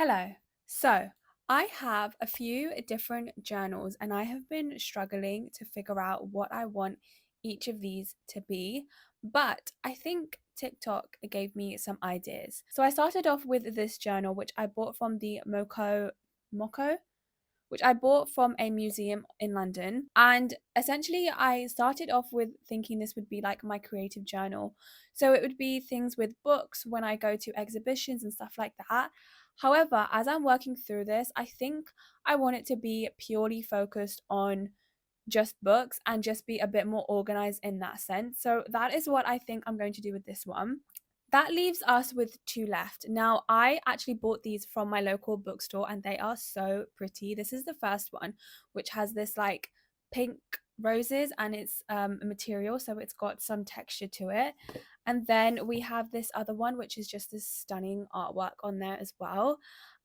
Hello. So, I have a few different journals and I have been struggling to figure out what I want each of these to be. But I think TikTok gave me some ideas. So, I started off with this journal, which I bought from the Moko, which I bought from a museum in London. And essentially, I started off with thinking this would be like my creative journal. So it would be things with books when I go to exhibitions and stuff like that. However, as I'm working through this, I think I want it to be purely focused on just books and just be a bit more organized in that sense. So that is what I think I'm going to do with this one. That leaves us with two left. Now, I actually bought these from my local bookstore and they are so pretty. This is the first one, which has this like pink roses and it's a material, so it's got some texture to it. And then we have this other one, which is just this stunning artwork on there as well.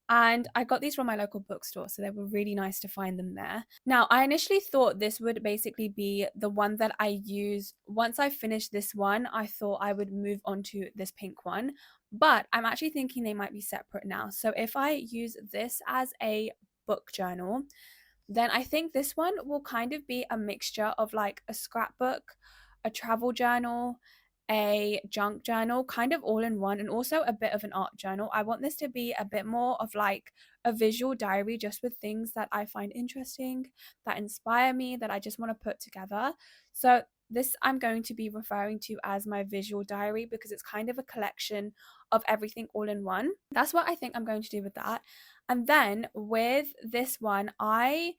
And I got these from my local bookstore, so they were really nice to find them there. Now, I initially thought this would basically be the one that I use. Once I finished this one, I thought I would move on to this pink one, but I'm actually thinking they might be separate now. So if I use this as a book journal, then I think this one will kind of be a mixture of like a scrapbook, a travel journal, a junk journal, kind of all in one, and also a bit of an art journal. I want this to be a bit more of like a visual diary just with things that I find interesting, that inspire me, that I just want to put together. So this I'm going to be referring to as my visual diary because it's kind of a collection of everything all in one. That's what I think I'm going to do with that. And then with this one, I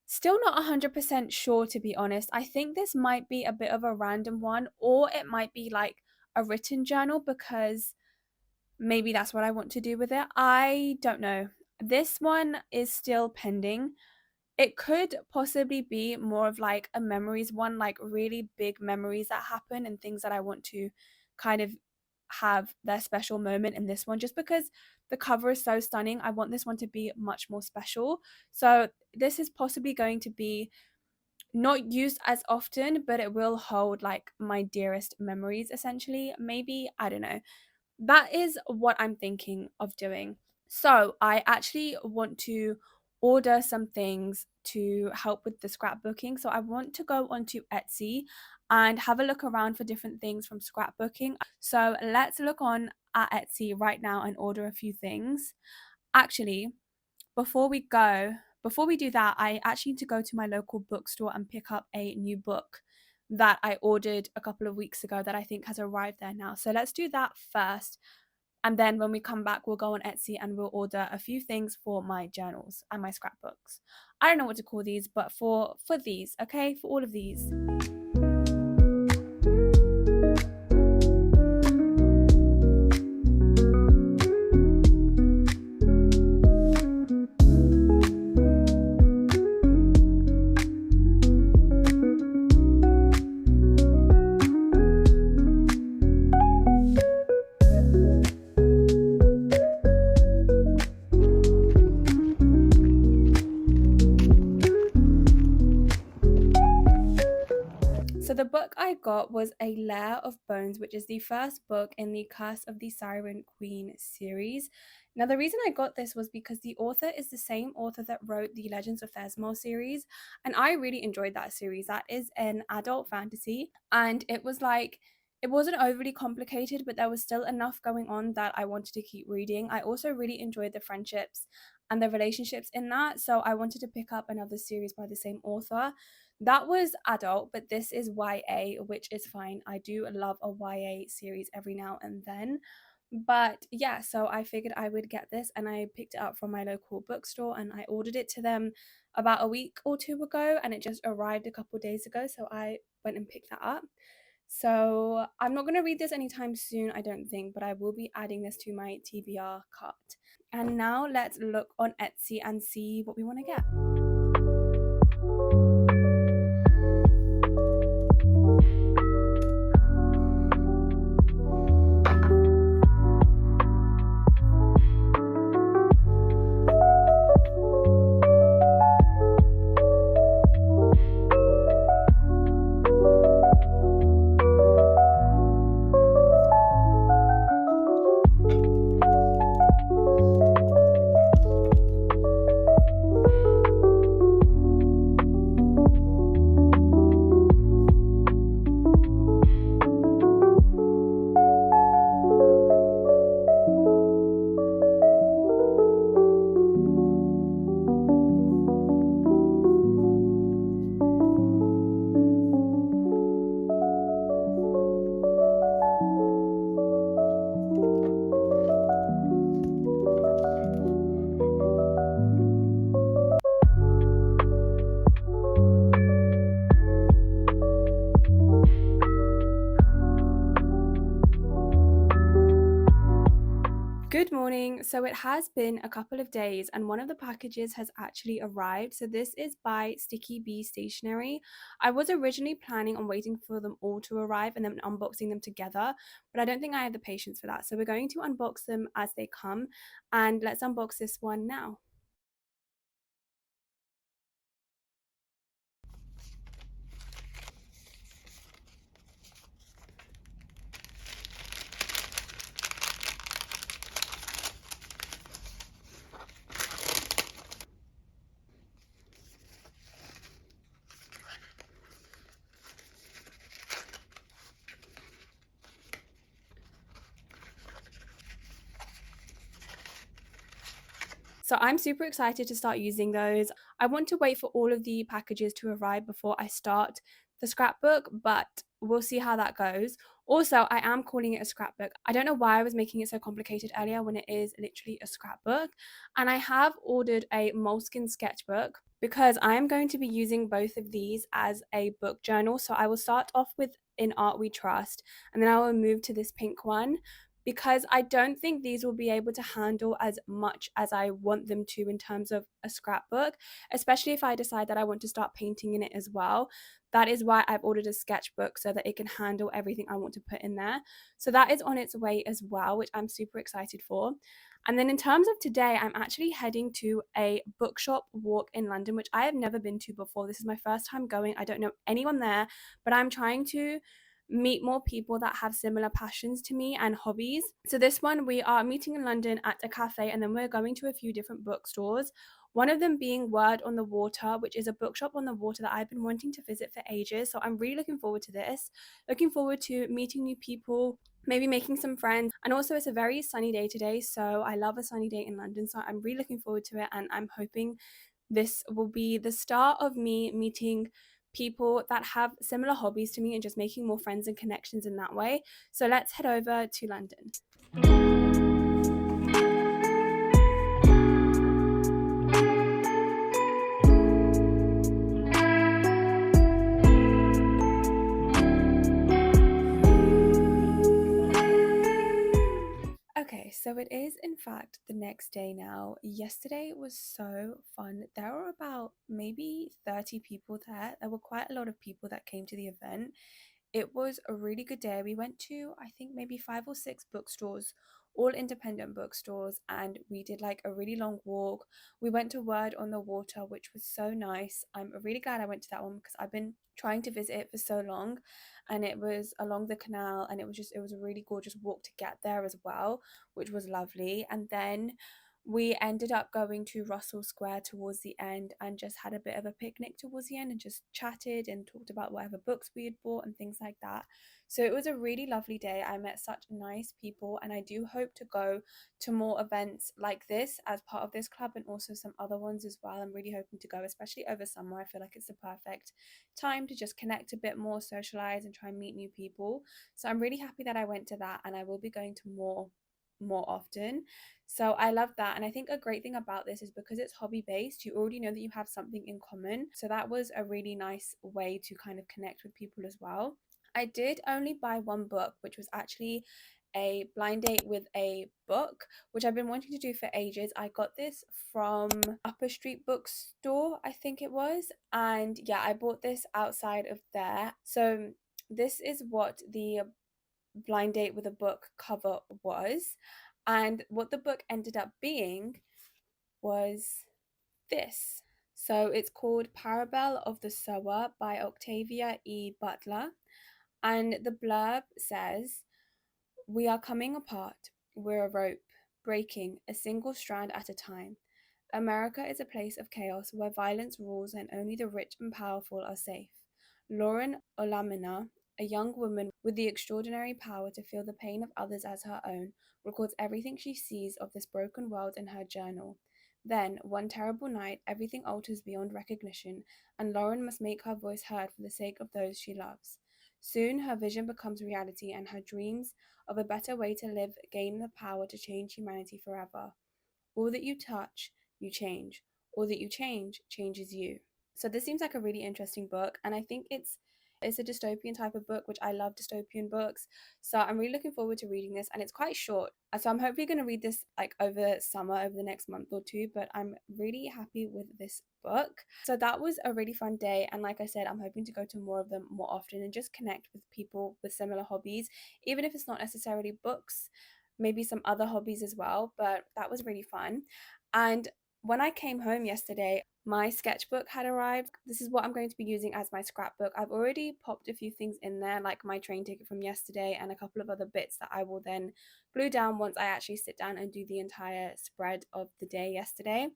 still not 100% sure, to be honest. I think this might be a bit of a random one, or it might be like a written journal because maybe that's what I want to do with it. I don't know. This one is still pending. It could possibly be more of like a memories one, like really big memories that happen and things that I want to kind of have their special moment in this one, just because the cover is so stunning. I want this one to be much more special. So this is possibly going to be not used as often, but it will hold like my dearest memories essentially. Maybe, I don't know. That is what I'm thinking of doing. So I actually want to order some things to help with the scrapbooking. So I want to go onto Etsy and have a look around for different things from scrapbooking. So let's look on at Etsy right now and order a few things. Actually, before we go, before we do that, I actually need to go to my local bookstore and pick up a new book that I ordered a couple of weeks ago that I think has arrived there now. So let's do that first. And then when we come back, we'll go on Etsy and we'll order a few things for my journals and my scrapbooks. I don't know what to call these, but for these, okay? For all of these. So the book I got was A Lair of Bones, which is the first book in the Curse of the Siren Queen series. Now, the reason I got this was because the author is the same author that wrote the Legends of Thesmol series, and I really enjoyed that series. That is an adult fantasy, and it was like, it wasn't overly complicated, but there was still enough going on that I wanted to keep reading. I also really enjoyed the friendships and the relationships in that, so I wanted to pick up another series by the same author. That was adult, but this is YA, which is fine. I do love a YA series every now and then. But yeah, so I figured I would get this and I picked it up from my local bookstore and I ordered it to them about a week or two ago and it just arrived a couple days ago. So I went and picked that up. So I'm not going to read this anytime soon, I don't think, but I will be adding this to my TBR cart. And now let's look on Etsy and see what we want to get. morning. So it has been a couple of days and one of the packages has actually arrived. So this is by Sticky Bee Stationery. I was originally planning on waiting for them all to arrive and then unboxing them together, but I don't think I have the patience for that. So we're going to unbox them as they come, and let's unbox this one now. So I'm super excited to start using those. I want to wait for all of the packages to arrive before I start the scrapbook, but we'll see how that goes. Also, I am calling it a scrapbook. I don't know why I was making it so complicated earlier when it is literally a scrapbook. And I have ordered a moleskin sketchbook because I am going to be using both of these as a book journal. So I will start off with In Art We Trust, and then I will move to this pink one because I don't think these will be able to handle as much as I want them to in terms of a scrapbook, especially if I decide that I want to start painting in it as well. That is why I've ordered a sketchbook so that it can handle everything I want to put in there. So that is on its way as well, which I'm super excited for. And then in terms of today, I'm actually heading to a bookshop walk in London, which I have never been to before. This is my first time going. I don't know anyone there, but I'm trying to meet more people that have similar passions to me and hobbies. So this one we are meeting in London at a cafe, and then we're going to a few different bookstores. One of them being Word on the Water, which is a bookshop on the water that I've been wanting to visit for ages. So I'm really looking forward to this. Looking forward to meeting new people, maybe making some friends. And also it's a very sunny day today, so I love a sunny day in London. So I'm really looking forward to it, and I'm hoping this will be the start of me meeting people that have similar hobbies to me and just making more friends and connections in that way. So let's head over to London. Okay, so it is in fact the next day now. Yesterday was so fun. There were about maybe 30 people there. There were quite a lot of people that came to the event. It was a really good day. We went to, I think, maybe five or six bookstores, all independent bookstores, and we did like a really long walk. We went to Word on the Water, which was so nice. I'm really glad I went to that one because I've been trying to visit it for so long, and it was along the canal, and it was a really gorgeous walk to get there as well, which was lovely. And then we ended up going to Russell Square towards the end and just had a bit of a picnic towards the end and just chatted and talked about whatever books we had bought and things like that. So it was a really lovely day. I met such nice people, and I do hope to go to more events like this as part of this club and also some other ones as well. I'm really hoping to go, especially over summer. I feel like it's the perfect time to just connect a bit more, socialize, and try and meet new people. So I'm really happy that I went to that, and I will be going to more often. So I love that. And I think a great thing about this is because it's hobby based, you already know that you have something in common. So that was a really nice way to kind of connect with people as well. I did only buy one book, which was actually a blind date with a book, which I've been wanting to do for ages. I got this from Upper Street Bookstore, I think it was. And yeah, I bought this outside of there. So this is what the blind date with a book cover was. And what the book ended up being was this. So it's called Parable of the Sower by Octavia E. Butler. And the blurb says, "We are coming apart. We're a rope, breaking a single strand at a time. America is a place of chaos where violence rules and only the rich and powerful are safe. Lauren Olamina, a young woman with the extraordinary power to feel the pain of others as her own, records everything she sees of this broken world in her journal. Then, one terrible night, everything alters beyond recognition, and Lauren must make her voice heard for the sake of those she loves. Soon, her vision becomes reality, and her dreams of a better way to live gain the power to change humanity forever. All that you touch, you change. All that you change, changes you." So this seems like a really interesting book, and I think It's a dystopian type of book, which I love dystopian books. So I'm really looking forward to reading this, and it's quite short. So I'm hopefully going to read this like over summer, over the next month or two, but I'm really happy with this book. So that was a really fun day. And like I said, I'm hoping to go to more of them more often and just connect with people with similar hobbies, even if it's not necessarily books, maybe some other hobbies as well. But that was really fun. And when I came home yesterday, my sketchbook had arrived. This is what I'm going to be using as my scrapbook. I've already popped a few things in there, like my train ticket from yesterday and a couple of other bits that I will then glue down once I actually sit down and do the entire spread of the day yesterday.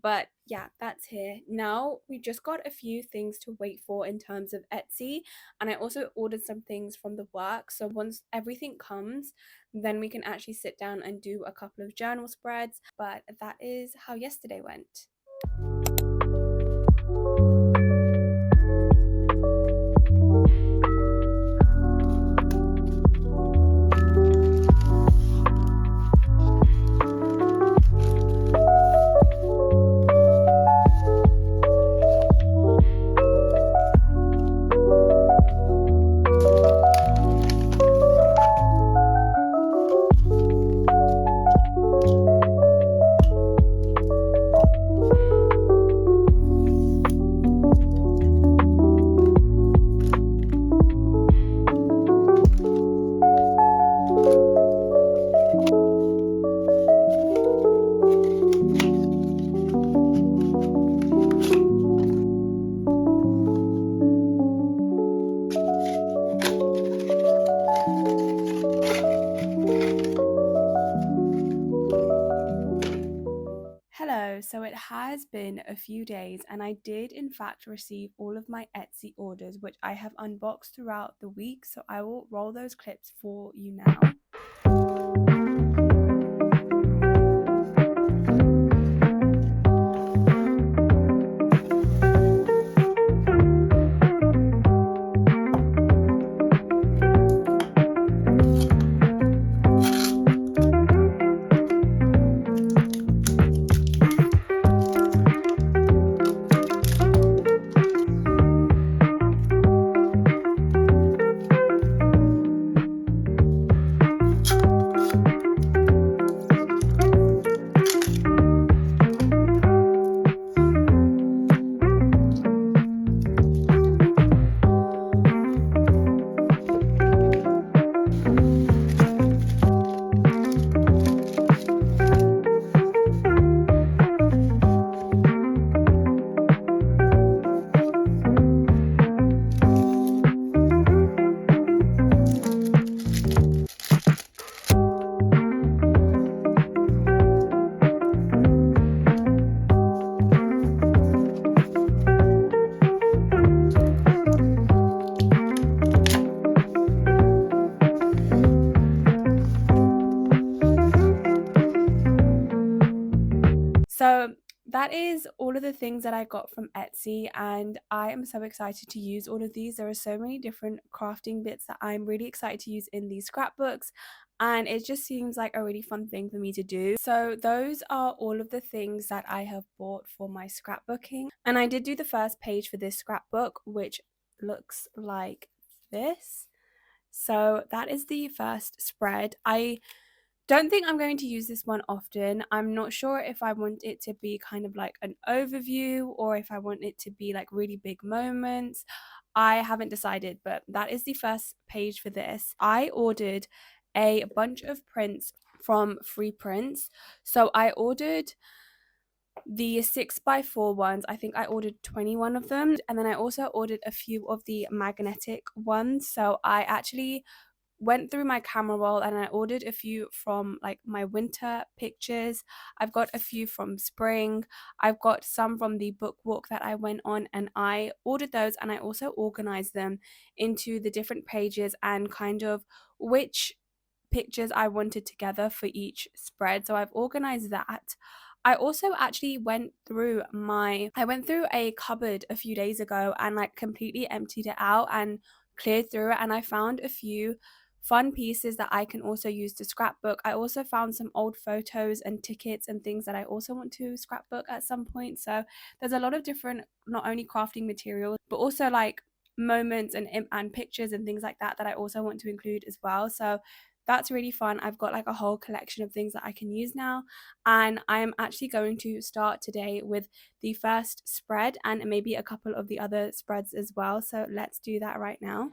But yeah, that's here. Now we just got a few things to wait for in terms of Etsy, and I also ordered some things from the work. So once everything comes, then we can actually sit down and do a couple of journal spreads. But that is how yesterday went. Hello, so it has been a few days, and I did in fact receive all of my Etsy orders, which I have unboxed throughout the week. So I will roll those clips for you now. So that is all of the things that I got from Etsy, and I am so excited to use all of these. There are so many different crafting bits that I'm really excited to use in these scrapbooks, and it just seems like a really fun thing for me to do. So those are all of the things that I have bought for my scrapbooking, and I did do the first page for this scrapbook, which looks like this. So that is the first spread. I don't think I'm going to use this one often. I'm not sure if I want it to be kind of like an overview or if I want it to be like really big moments. I haven't decided, but that is the first page for this. I ordered a bunch of prints from Free Prints. So I ordered the 6x4 ones. I think I ordered 21 of them, and then I also ordered a few of the magnetic ones. So I actually went through my camera roll and I ordered a few from like my winter pictures. I've got a few from spring. I've got some from the book walk that I went on, and I ordered those, and I also organized them into the different pages and kind of which pictures I wanted together for each spread. So I've organized that. I also actually I went through a cupboard a few days ago and like completely emptied it out and cleared through it, and I found a few fun pieces that I can also use to scrapbook. I also found some old photos and tickets and things that I also want to scrapbook at some point. So there's a lot of different, not only crafting materials, but also like moments and pictures and things like that that I also want to include as well. So that's really fun. I've got like a whole collection of things that I can use now, and I'm actually going to start today with the first spread and maybe a couple of the other spreads as well. So let's do that right now.